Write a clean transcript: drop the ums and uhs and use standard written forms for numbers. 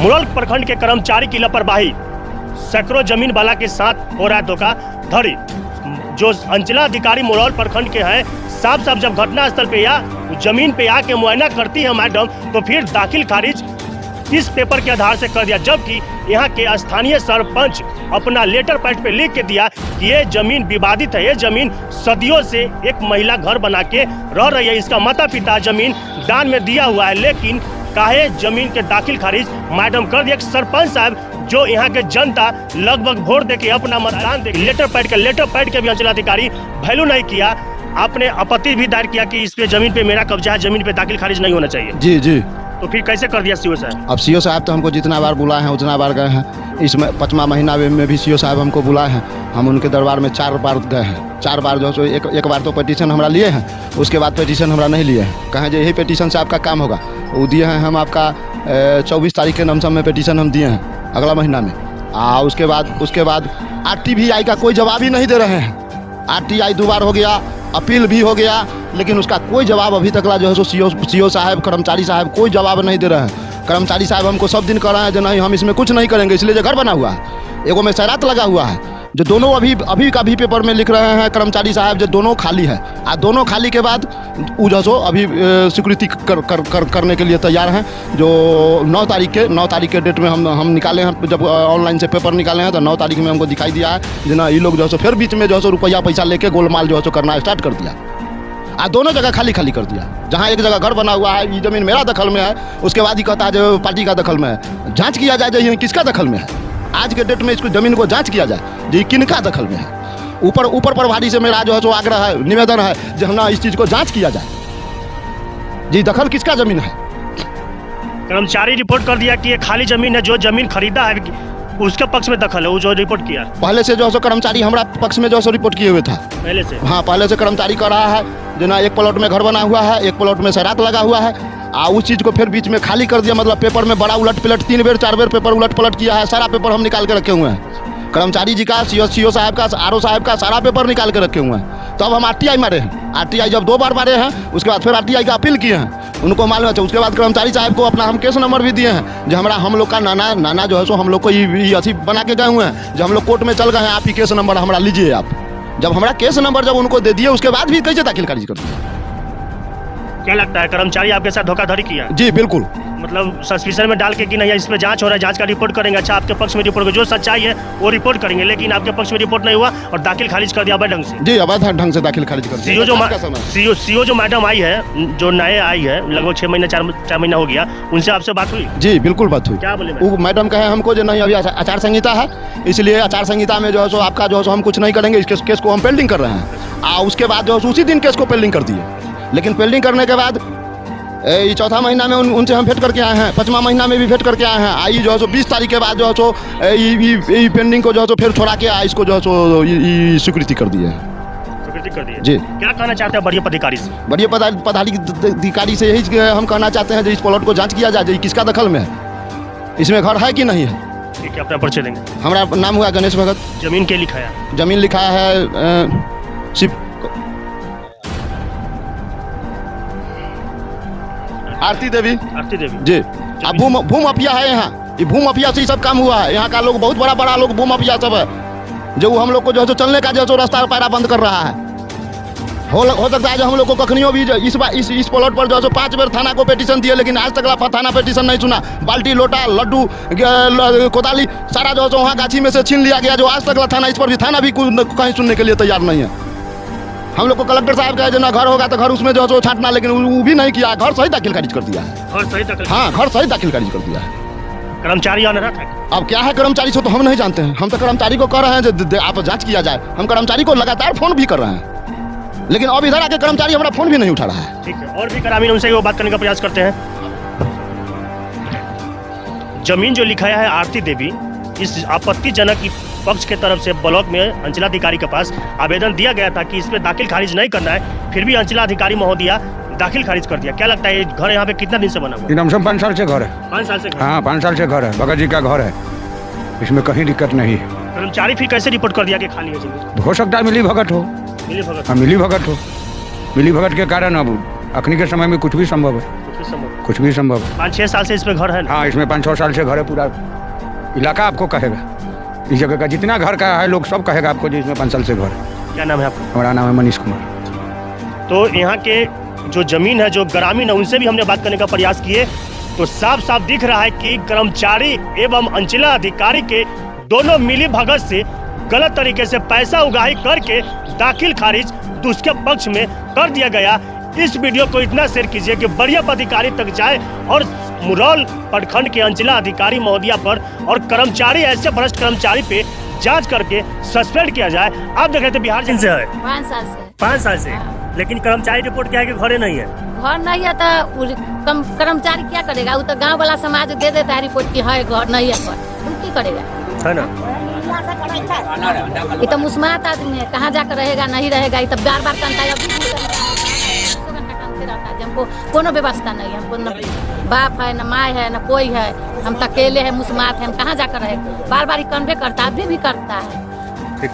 मुरौल प्रखंड के कर्मचारी की लापरवाही, सैकड़ों जमीन वाला के साथ हो रहा है धोखाधड़ी। जो अंचलाधिकारी मुरौल प्रखंड के हैं, साफ साफ जब घटना स्थल पे या जमीन पे आके मुआयना करती है मैडम, तो फिर दाखिल खारिज इस पेपर के आधार से कर दिया, जबकि यहाँ के स्थानीय सरपंच अपना लेटर पैड पे लिख के दिया कि ये जमीन विवादित है, ये जमीन सदियों से एक महिला घर बना के रह रही है, इसका माता पिता जमीन दान में दिया हुआ है, लेकिन काहे जमीन के दाखिल खारिज मैडम कर दिया। सरपंच साहब जो यहाँ के जनता लगभग वोट देके अपना मतदान दे, लेटर पैड के भी अंचलाधिकारी वैल्यू नहीं किया। आपने आपत्ति भी दायर किया कि इस पे जमीन पे मेरा कब्जा है, जमीन पे दाखिल खारिज नहीं होना चाहिए। जी जी, तो फिर कैसे कर दिया सीओ साहब? अब सीओ साहब तो हमको जितना बार बुलाए हैं उतना बार गए हैं। इसमें 5वां महीना में भी सीओ साहब हमको बुलाए हैं, हम उनके दरबार में 4 बार गए हैं। 4 बार जो है एक बार तो पिटीशन हमारा लिए हैं, उसके बाद पिटीशन हमारा नहीं लिए हैं। कहें जो यही पिटीशन से आपका काम होगा, वो दिए हैं हम आपका 24 तारीख के नमसम में पिटीशन हम दिए हैं अगला महीना में। उसके बाद RTI का कोई जवाब ही नहीं दे रहे हैं। RTI 2 बार हो गया, अपील भी हो गया, लेकिन उसका कोई जवाब अभी तक जो है सो सीओ साहब, कर्मचारी साहब कोई जवाब नहीं दे रहे हैं। कर्मचारी साहब हमको सब दिन कह रहे हैं जो नहीं हम इसमें कुछ नहीं करेंगे, इसलिए जो घर बना हुआ है एगो में सैरात लगा हुआ है, जो दोनों अभी का भी पेपर में लिख रहे हैं कर्मचारी साहब जो दोनों खाली है। दोनों खाली के बाद वो जो सो अभी स्वीकृति करने के लिए तैयार हैं। जो 9 तारीख के डेट में हम निकाले हैं, जब ऑनलाइन से पेपर निकाले हैं तो 9 तारीख में हमको दिखाई दिया है जना ये लोग जो है फिर बीच में जो है रुपया पैसा लेके गोलमाल जो है करना स्टार्ट कर दिया। दोनों जगह खाली कर दिया। जहाँ एक जगह घर बना हुआ है, ये जमीन मेरा दखल में है, उसके बाद ही कहता है जो पार्टी का दखल में है। जांच किया जाए जो ये किसका दखल में है, आज के डेट में इसको जमीन को जांच किया जाए जो किनका दखल में है। ऊपर प्रभारी से मेरा जो है सो आग्रह है, निवेदन है जो ना इस चीज़ को जांच किया जाए जी दखल किसका जमीन है। कर्मचारी रिपोर्ट कर दिया कि ये खाली जमीन है, जो जमीन खरीदा है उसके पक्ष में दखल है, वो जो रिपोर्ट किया। पहले से जो है कर्मचारी हमारा पक्ष में जो है रिपोर्ट किए हुए था पहले से। हाँ, पहले से कर्मचारी कर रहा है जना एक प्लॉट में घर बना हुआ है, एक प्लॉट में सैरात लगा हुआ है। उस चीज़ को फिर बीच में खाली कर दिया, मतलब पेपर में बड़ा उलट पलट 3 बार 4 बार पेपर उलट पलट किया है। सारा पेपर हम निकाल के रखे हुए हैं, कर्मचारी जी का, सीओ साहब का, RO साहब का सारा पेपर निकाल के रखे हुए हैं। तो अब हम RTI मारे हैं, RTI जब 2 बार मारे हैं, उसके बाद फिर RTI का अपील किए हैं, उनको मालूम है। उसके बाद कर्मचारी साहब को अपना हम केस नंबर भी दिए हैं जो हम लोग का नाना जो है सो हम लोग को ये अथी बना के गए हुए हैं, जब हम लोग कोर्ट में चल गए हैं, आप ही केस नंबर हमारा लीजिए। आप जब हमारा केस नंबर जब उनको दे दिए, उसके बाद भी कैसे दाखिल खारिज कर दिए? क्या लगता है कर्मचारी आपके साथ धोखाधड़ी किया? जी बिल्कुल, मतलब सस्पेंशन में डाल के कि नहीं इसमें जांच हो रहा है, जांच का रिपोर्ट करेंगे। अच्छा, आपके पक्ष में रिपोर्ट जो सच्चाई है वो रिपोर्ट करेंगे, लेकिन आपके पक्ष में रिपोर्ट नहीं हुआ और दाखिल खारिज कर दिया अवैध ढंग से। जी अवैध ढंग से दाखिल खारिज कर दिया। सीओ जो मैडम आई है, जो नए आई है, लगभग 6 महीना 4 महीना हो गया, उनसे आपसे बात हुई? जी बिल्कुल बात हुई। क्या बोले? वो मैडम कहे हमको जो नहीं अभी आचार संहिता है, इसलिए आचार संहिता में जो है सो आपका जो है सो हम कुछ नहीं करेंगे, इस केस को हम पेंडिंग कर रहे हैं। उसके बाद जो है उसी दिन केस को पेंडिंग कर दिए, लेकिन पेंडिंग करने के बाद ये 4था महीना में उनसे हम भेंट करके आए हैं, 5वां महीना में भी भेंट करके आए हैं। आई जो है सो 20 तारीख के बाद जो है सो पेंडिंग को जो है सो फिर छोड़ा के इसको जो है सो स्वीकृति कर दिए। स्वीकृति कर दिए जी। क्या कहना चाहते हैं बड़े पदाधिकारी से? बड़े पदाधिकारी से यही हम कहना चाहते हैं जो इस प्लॉट को जांच किया जाए, किसका दखल में है, इसमें घर है कि नहीं है। ठीक है, अपना परिचय देंगे। हमारा नाम हुआ गणेश भगत। जमीन के लिखा है? जमीन लिखा है शिव आरती देवी जी। अब भू माफिया है यहाँ, ये भू माफिया से ही सब काम हुआ है। यहाँ का लोग बहुत बड़ा लोग भू माफिया सब है, जो हम लोग को जो है चलने का जो है रास्ता पैरा बंद कर रहा है। हो सकता है जो हम लोग को कखनियों भी इस प्लॉट पर जो है 5 बार थाना को पिटीशन दिए, लेकिन आज तक थाना पिटीशन नहीं सुना। बाल्टी लोटा लड्डू कोदाली सारा जो है वहाँ गाछी में से छीन लिया गया, जो आज तक थाना इस पर भी थाना भी कहीं सुनने के लिए तैयार नहीं है। हम लोग को कलेक्टर साहब का जो ना घर होगा तो घर उसमें जो है छांटना, लेकिन वो भी नहीं किया। घर सही दाखिल खारिज कर दिया है। घर सही दाखिल? हाँ, घर सही दाखिल खारिज कर दिया है। कर्मचारी आने रहा था? अब क्या है कर्मचारी से तो हम नहीं जानते हैं। हम तो कर्मचारी को कह रहे हैं जो आप जांच किया जाए। हम कर्मचारी को लगातार फोन भी कर रहे हैं, लेकिन अब इधर आके कर्मचारी हमारा फोन भी नहीं उठा रहा है। ठीक है, और भी ग्रामीण उनसे वो बात करने का प्रयास करते हैं। जमीन जो लिखाया है आरती देवी, इस आपत्तिजनक पक्ष के तरफ से ब्लॉक में अंचलाधिकारी के पास आवेदन दिया गया था कि इस पे दाखिल खारिज नहीं करना है, फिर भी अंचलाधिकारी महोदया दाखिल खारिज कर दिया। क्या लगता है ये घर यहाँ पे कितना दिन से बना हुआ? कम से कम 5 साल से घर है। 5 साल से? हाँ, 5 साल से घर है, भगत जी का घर है, इसमें कहीं दिक्कत नहीं है। कर्मचारी फिर कैसे रिपोर्ट कर दिया कि खाली है जमीन? हो सकता है मिली भगत हो। मिली भगत? हाँ, मिली भगत हो। मिली भगत के कारण अब अखनी के समय में कुछ भी संभव है। कुछ भी संभव है। 5-6 साल से इस पे घर है ना? हाँ, इसमें 5-6 साल से घर है। पूरा इलाका आपको कहेगा, इस जगह का जितना घर का है लोग सब कहेगा आपको जी इसमें 5 साल से घर है। क्या नाम है आपका? हमारा नाम है मनीष कुमार। तो यहाँ के जो जमीन है, जो ग्रामीण है, उनसे भी हमने बात करने का प्रयास किए तो साफ साफ दिख रहा है कि कर्मचारी एवं अंचला अधिकारी के दोनों मिली भगत से गलत तरीके से पैसा उगाही करके दाखिल खारिज उसके पक्ष में कर दिया गया। इस वीडियो को इतना शेयर कीजिए कि बढ़िया पदाधिकारी तक जाए और मुरौल प्रखंड के अंचला अधिकारी महोदया पर और कर्मचारी, ऐसे भ्रष्ट कर्मचारी पे जांच करके सस्पेंड किया जाए। आप देख रहे थे बिहार से है 5 साल से। 5 साल से, लेकिन कर्मचारी रिपोर्ट क्या है कि घरे नहीं है। घर नहीं है तो कर्मचारी क्या करेगा? वो तो गांव वाला समाज दे देता है रिपोर्ट की है घर नहीं है, घर तुम की करेगा? है ना? ये तो मुस्मात आदमी है, कहाँ जाकर रहेगा नहीं रहेगा। ये तो बार बार कहता है हमको कोनो व्यवस्था नहीं है, हमको न बाप है न माँ है न कोई है, हम तो अकेले है, मुस्मात है, हम कहाँ जाकर रहे। बार बार कन्वे करता है, अभी भी करता है।